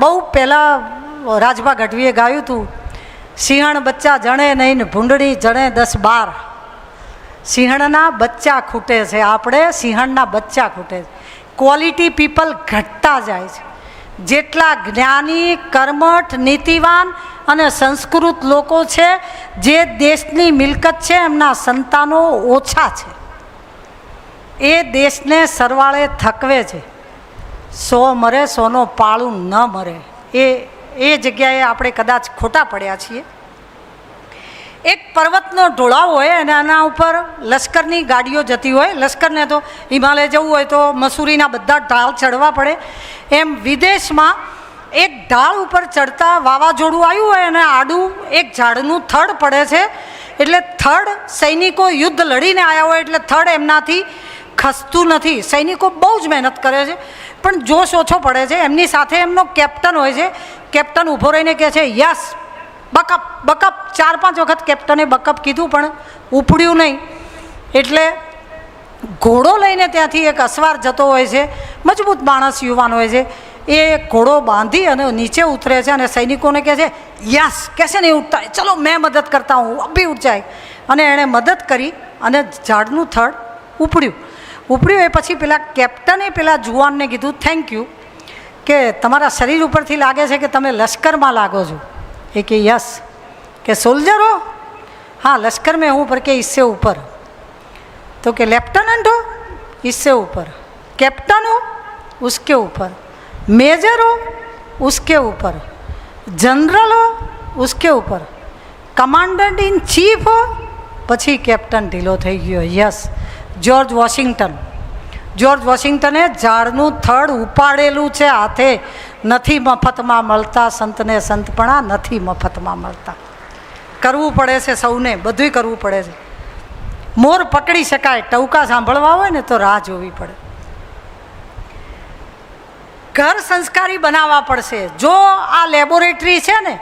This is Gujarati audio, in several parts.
બહુ પહેલાં રાજભા ગઢવીએ ગાયું હતું, સિંહણ બચ્ચા જણે નહીં ને ભૂંડણી જણે 10-12. સિંહણના બચ્ચા ખૂટે છે, આપણે સિંહણના બચ્ચા ખૂટે છે. ક્વોલિટી પીપલ ઘટતા જાય છે. જેટલા જ્ઞાની, કર્મઠ, નીતિવાન અને સંસ્કૃત લોકો છે, જે દેશની મિલકત છે, એમના સંતાનો ઓછા છે. એ દેશને સરવાળે થકવે છે. 100 મરે 100નો પાળું ન મરે. એ જગ્યાએ આપણે કદાચ ખોટા પડ્યા છીએ. એક પર્વતનો ઢોળાવ હોય અને આના ઉપર લશ્કરની ગાડીઓ જતી હોય. લશ્કરને તો હિમાલય જવું હોય તો મસૂરીના બધા ઢાળ ચડવા પડે. એમ વિદેશમાં એક ઢાળ ઉપર ચડતા વાવાઝોડું આવ્યું હોય અને આડું એક ઝાડનું થડ પડે છે. એટલે થડ, સૈનિકો યુદ્ધ લડીને આવ્યા હોય એટલે થડ એમનાથી ખસતું નથી. સૈનિકો બહુ જ મહેનત કરે છે પણ જોશ ઓછો પડે છે. એમની સાથે એમનો કેપ્ટન હોય છે. કેપ્ટન ઊભો રહીને કહે છે, યસ બકઅપ બકઅપ. 4-5 વખત કેપ્ટને બકઅપ કીધું પણ ઉપડ્યું નહીં. એટલે ઘોડો લઈને ત્યાંથી એક અસવાર જતો હોય છે, મજબૂત માણસ, યુવાન હોય છે. એ ઘોડો બાંધી અને નીચે ઉતરે છે અને સૈનિકોને કહે છે, યસ. કહેશે નહીં ઉઠતા, ચલો મેં મદદ કરતા હું, અભી ઉઠ જાય. અને એણે મદદ કરી અને ઝાડનું થડ ઉપડ્યું. એ પછી પેલા કેપ્ટને પેલા જુવાનને કીધું, થેન્ક યુ, કે તમારા શરીર ઉપરથી લાગે છે કે તમે લશ્કરમાં લાગો છો. એ કે યસ. કે સોલ્જર હો? हाँ लश्कर में हूँ, पर के इससे ऊपर. तो के लेफ्टिनेंट हो? इससे ऊपर. कैप्टन हो? उसके ऊपर. मेजर हो? उसके ऊपर. जनरल हो? उसके ऊपर. कमांडेंट इन चीफ हो? પછી કેપ્ટન ઢીલો થઈ ગયો. Yes, George Washington. જ્યોર્જ વોશિંગ્ટને ઝાડનું થડ ઉપાડેલું છે હાથે. નથી મફતમાં મળતા સંતને સંતપણા, નથી મફતમાં મળતા. કરવું પડે છે સૌને, બધુંય કરવું પડે છે. મોર પકડી શકાય, ટવકા સાંભળવા હોય ને તો રાહ જોવી પડે. ઘર સંસ્કારી બનાવવા પડશે. જો આ લેબોરેટરી છે ને,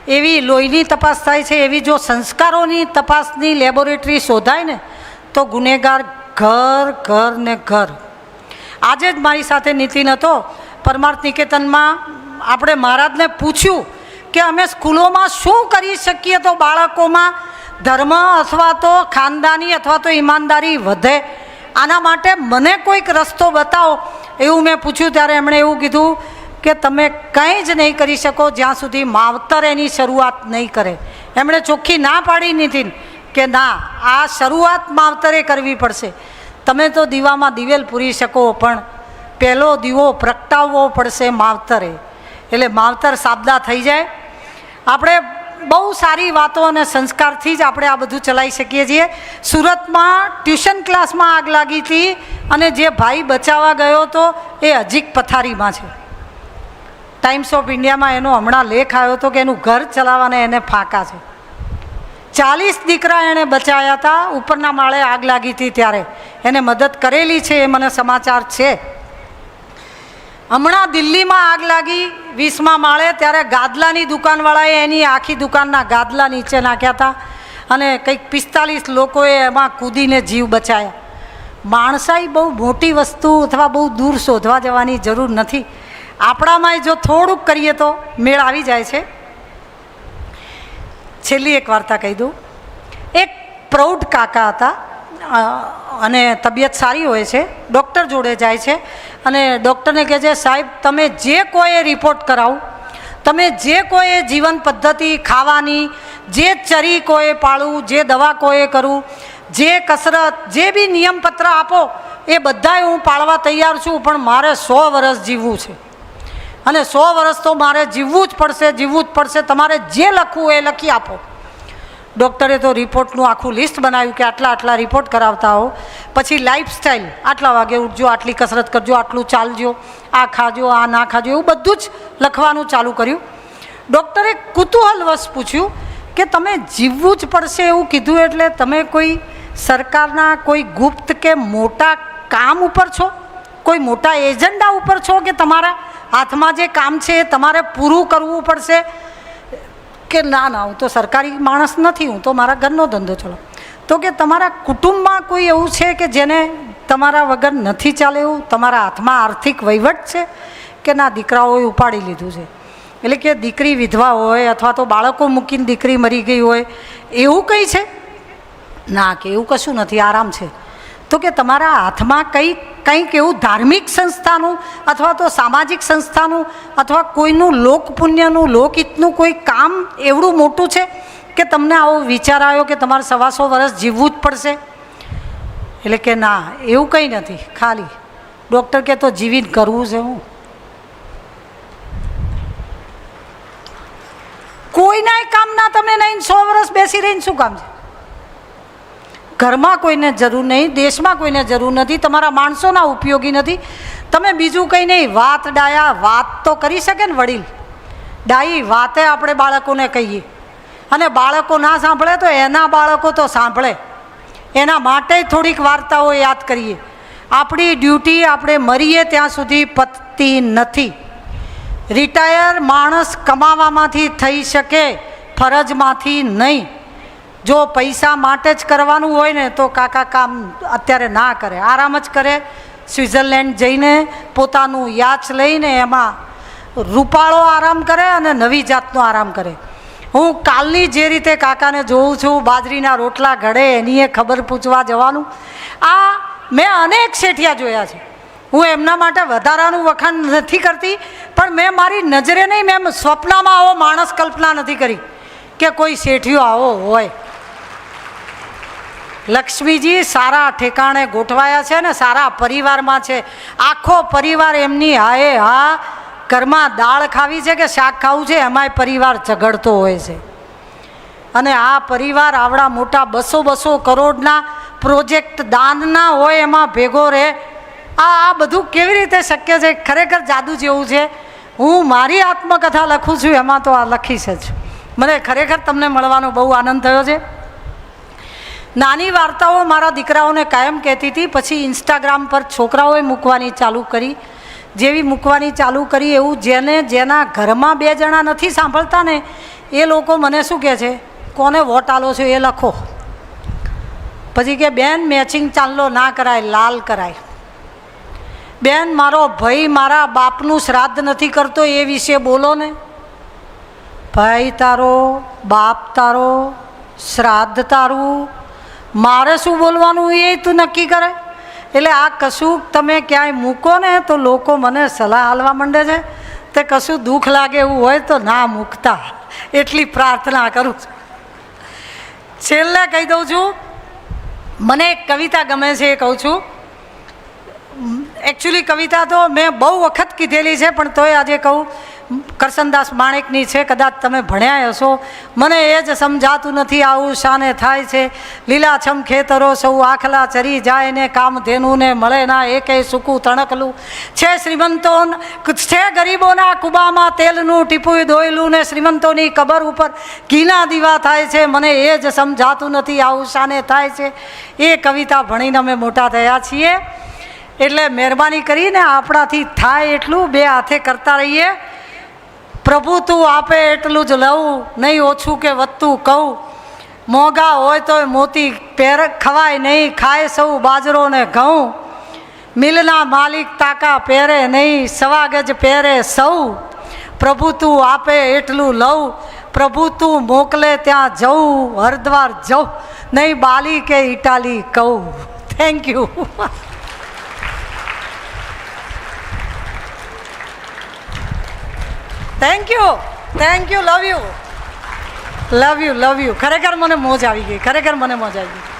એવી લોહીની તપાસ થાય છે, એવી જો સંસ્કારોની તપાસની લેબોરેટરી શોધાય ને તો ગુનેગાર ઘર ઘર ને ઘર. આજે જ મારી સાથે નીતિન હતો પરમાર્થ નિકેતનમાં. આપણે મહારાજને પૂછ્યું કે અમે સ્કૂલોમાં શું કરી શકીએ તો બાળકોમાં ધર્મ અથવા તો ખાનદાની અથવા તો ઈમાનદારી વધે. આના માટે મને કોઈક રસ્તો બતાવો એવું મેં પૂછ્યું. ત્યારે એમણે એવું કીધું કે તમે કંઈ જ નહીં કરી શકો જ્યાં સુધી માવતર એની શરૂઆત નહીં કરે. એમણે ચોખ્ખી ના પાડી નીતિન કે ના, આ શરૂઆત માવતરે કરવી પડશે. તમે તો દીવામાં દિવેલ પૂરી શકો પણ પહેલો દીવો પ્રગટાવવો પડશે માવતરે. એટલે માવતર સાબદા થઈ જાય. આપણે બહુ સારી વાતો અને સંસ્કારથી જ આપણે આ બધું ચલાવી શકીએ છીએ. સુરતમાં ટ્યુશન ક્લાસમાં આગ લાગી હતી અને જે ભાઈ બચાવવા ગયો હતો એ હજીક પથારીમાં છે. ટાઈમ્સ ઓફ ઇન્ડિયામાં એનો હમણાં લેખ આવ્યો હતો કે એનું ઘર ચલાવવાને એને ફાંકા છે. 40 દીકરા એણે બચાવ્યા હતા. ઉપરના માળે આગ લાગી હતી ત્યારે એને મદદ કરેલી છે, એ મને સમાચાર છે. હમણાં દિલ્હીમાં આગ લાગી 20મા માળે, ત્યારે ગાદલાની દુકાનવાળાએ એની આખી દુકાનના ગાદલા નીચે નાખ્યા હતા અને કંઈક 45 લોકોએ એમાં કૂદીને જીવ બચાવ્યા. માણસાઈ બહુ મોટી વસ્તુ અથવા બહુ દૂર શોધવા જવાની જરૂર નથી. આપણામાંય જો થોડુંક કરીએ તો મેળ આવી જાય છે. છેલ્લી એક વાર્તા કહી દઉં. એક પ્રૌઢ કાકા હતા અને તબિયત સારી હોય છે. ડૉક્ટર જોડે જાય છે અને ડૉક્ટરને કહે છે, સાહેબ તમે જે કોઈએ રિપોર્ટ કરાવું, તમે જે કોઈએ જીવન પદ્ધતિ ખાવાની, જે ચરી કોઈએ પાળવું, જે દવા કોઈએ કરવું, જે કસરત, જે બી નિયમપત્ર આપો એ બધાય હું પાળવા તૈયાર છું, પણ મારે 100 વર્ષ જીવવું છે અને 100 વર્ષ તો મારે જીવવું જ પડશે. તમારે જે લખવું એ લખી આપો. ડૉક્ટરે તો રિપોર્ટનું આખું લિસ્ટ બનાવ્યું કે આટલા રિપોર્ટ કરાવતા હો. પછી લાઈફસ્ટાઈલ, આટલા વાગે ઉઠજો, આટલી કસરત કરજો, આટલું ચાલજો, આ ખાજો, આ ના ખાજો, એવું બધું જ લખવાનું ચાલુ કર્યું. ડૉક્ટરે કુતૂહલવશ પૂછ્યું કે તમે જીવવું જ પડશે એવું કીધું એટલે તમે કોઈ સરકારના કોઈ ગુપ્ત કે મોટા કામ ઉપર છો, કોઈ મોટા એજન્ડા ઉપર છો કે તમારા હાથમાં જે કામ છે એ તમારે પૂરું કરવું પડશે? કે ના ના, હું તો સરકારી માણસ નથી, હું તો મારા ઘરનો ધંધો ચલાવું. તો કે તમારા કુટુંબમાં કોઈ એવું છે કે જેને તમારા વગર નથી ચાલે એવું? તમારા હાથમાં આર્થિક વહીવટ છે? કે ના, દીકરાઓએ ઉપાડી લીધું છે. એટલે કે દીકરી વિધવા હોય અથવા તો બાળકો મૂકીને દીકરી મરી ગઈ હોય એવું કંઈ છે? ના, કે એવું કશું નથી, આરામ છે. તો કે તમારા હાથમાં કંઈક એવું ધાર્મિક સંસ્થાનું અથવા તો સામાજિક સંસ્થાનું અથવા કોઈનું લોક પુણ્યનું લોકહિતનું કોઈ કામ એવડું મોટું છે કે તમને આવો વિચાર આવ્યો કે તમારે 125 વર્ષ જીવવું જ પડશે? એટલે કે ના, એવું કંઈ નથી, ખાલી ડૉક્ટર કે તો જીવીને કરવું છે. હું કોઈના કામ ના તમે નહીં, 100 વર્ષ બેસી રહીને શું કામ છે? ઘરમાં કોઈને જરૂર નહીં, દેશમાં કોઈને જરૂર નથી, તમારા માણસોના ઉપયોગી નથી. તમે બીજું કંઈ નહીં, વાત ડાયા વાત તો કરી શકે ને વડીલ. ડાઈ વાતે આપણે બાળકોને કહીએ અને બાળકો ના સાંભળે તો એના બાળકો તો સાંભળે. એના માટે થોડીક વાર્તાઓ યાદ કરીએ. આપણી ડ્યુટી આપણે મરીએ ત્યાં સુધી પતતી નથી. રિટાયર માણસ કમાવામાંથી થઈ શકે, ફરજમાંથી નહીં. જો પૈસા માટે જ કરવાનું હોય ને તો કાકા કામ અત્યારે ના કરે, આરામ જ કરે. સ્વિટ્ઝરલેન્ડ જઈને પોતાનું યાચ લઈને એમાં રૂપાળો આરામ કરે અને નવી જાતનો આરામ કરે. હું કાલની જે રીતે કાકાને જોઉં છું, બાજરીના રોટલા ઘડે એની ખબર પૂછવા જવાનું. આ મેં અનેક શેઠિયા જોયા છે. હું એમના માટે વધારાનું વખાણ નથી કરતી, પણ મેં મારી નજરે નહીં, મેં સ્વપ્નમાં આવો માણસ કલ્પના નથી કરી કે કોઈ શેઠિયો આવો હોય. લક્ષ્મીજી સારા ઠેકાણે ગોઠવાયા છે ને સારા પરિવારમાં છે. આખો પરિવાર એમની હાએ હા ઘરમાં દાળ ખાવી છે કે શાક ખાવું છે એમાંય પરિવાર ઝઘડતો હોય છે. અને આ પરિવાર આવડા મોટા 200 કરોડના પ્રોજેક્ટ દાનના હોય એમાં ભેગો રહે. આ બધું કેવી રીતે શક્ય છે? ખરેખર જાદુ જેવું છે. હું મારી આત્મકથા લખું છું એમાં તો આ લખીશ જ. મને ખરેખર તમને મળવાનો બહુ આનંદ થયો છે. નાની વાર્તાઓ મારા દીકરાઓને કાયમ કહેતી હતી, પછી ઇન્સ્ટાગ્રામ પર છોકરાઓએ મૂકવાની ચાલુ કરી. જેવી મૂકવાની ચાલુ કરી એવું જેના ઘરમાં 2 જણા નથી સાંભળતા ને એ લોકો મને શું કહે છે, કોને વોટ આલો છો એ લખો. પછી કે બેન મેચિંગ ચાંદલો ના કરાય, લાલ કરાય. બેન મારો ભાઈ મારા બાપનું શ્રાદ્ધ નથી કરતો એ વિશે બોલો ને. ભાઈ તારો, બાપ તારો, શ્રાદ્ધ તારું, મારે શું બોલવાનું એ તું નક્કી કરે. એટલે આ કશું તમે ક્યાંય મૂકો ને તો લોકો મને સલાહ આલવા માંડે છે. તે કશું દુઃખ લાગે એવું હોય તો ના મૂકતા, એટલી પ્રાર્થના કરું છું. છેલ્લે કહી દઉં છું, મને એક કવિતા ગમે છે એ કહું છું. એકચ્યુઅલી કવિતા તો મેં બહુ વખત કીધેલી છે પણ તોય આજે કહું. કરશનદાસ માણેકની છે, કદાચ તમે ભણ્યા હશો. મને એ જ સમજાતું નથી આવું શાને થાય છે. લીલાછમ ખેતરો સૌ આખલા ચરી જાય ને કામધેનુને મળે ના એકે સૂકું તણકલું. છે શ્રીમંતો છે ગરીબોના કુબામાં તેલનું ટીપું દોયલું ને શ્રીમંતોની કબર ઉપર ઘીના દીવા થાય છે. મને એ જ સમજાતું નથી આવું શાને થાય છે. એ કવિતા ભણીને અમે મોટા થયા છીએ. એટલે મહેરબાની કરીને આપણાથી થાય એટલું 2 હાથે કરતા રહીએ. પ્રભુ તું આપે એટલું જ લઉં, નહીં ઓછું કે વધતું કહું. મોંઘા હોય તોય મોતી ખવાય નહીં, ખાય સૌ બાજરો ને ઘઉં. મિલના માલિક તાકા પહેરે નહીં, 1.25 ગજ પહેરે સૌ. પ્રભુ તું આપે એટલું લઉં, પ્રભુ તું મોકલે ત્યાં જવું. હરદ્વાર જવું નહીં, બાલી કે ઇટાલી કહું. Thank you. Thank you, love you. ખરેખર મને મોજ આવી ગઈ, ખરેખર મને મોજ આવી ગઈ.